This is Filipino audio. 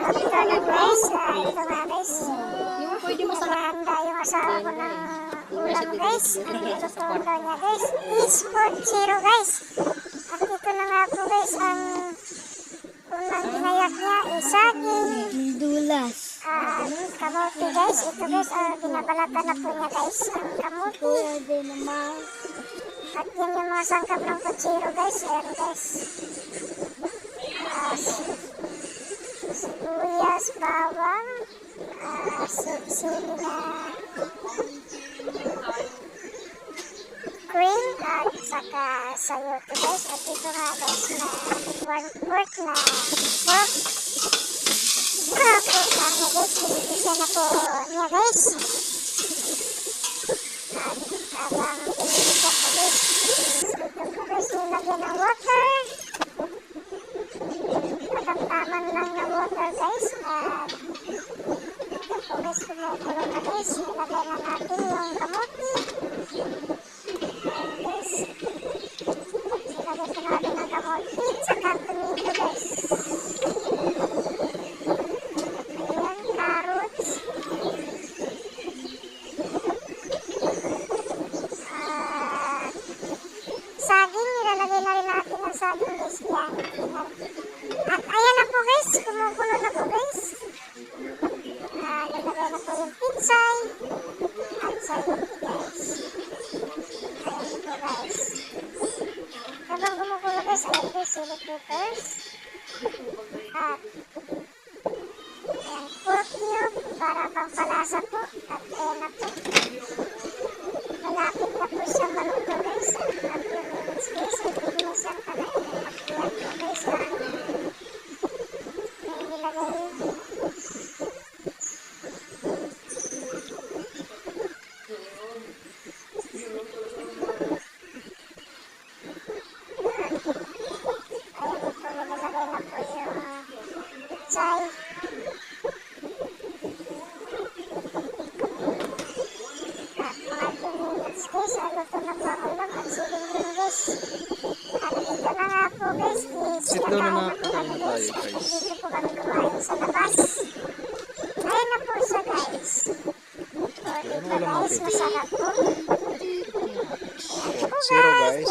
afternoon guys. Ito nga guys. Yung pwede mo sa Naghahanda yung asawa ko ng ulam guys. Ang lutuan daw niya guys is pork zero guys. At ito na nga po guys ang unang ginayak niya is saging. dulas. Kamuti guys. Ito guys binabalatan na po niya guys ang kamuti. Pwede naman. At yan yung mga sangkap ng kutsiro guys. Ayan guys. Sibuyas, bawang, sili na cream at saka sayote guys. At ito nga guys na pork na pork. Pork na guys. Pinipisa na po niya guys. Habang pinipisa po guys. Ito po guys nilagyan ng water. Taman lang na water guys. At ito po guys kumukulo na guys. Ilagay na natin yung kamuti. Ayan guys. Ilagay po natin ang kamuti. Tsaka tomato guys. Ayan, carrots. Saging. Ilalagay na rin natin ang saging guys. Yan. At ayan na po guys, kumukulo na po guys. Nalagay na po yung pitsay. At sayote guys. Ayan po guys. Habang kumukulo guys, ayan po chili peppers. At ayan, pork cube para pampalasa po. At ayan na po. Malapit na po siya maluto guys. At yung minutes guys, ay pwede mo siyang kanain. Ayan po guys. Sit down na kakain na tayo guys. Dito po kami kumain sa labas. Ayan na po siya guys. Ano ulam natin? Masarap po. Zero guys.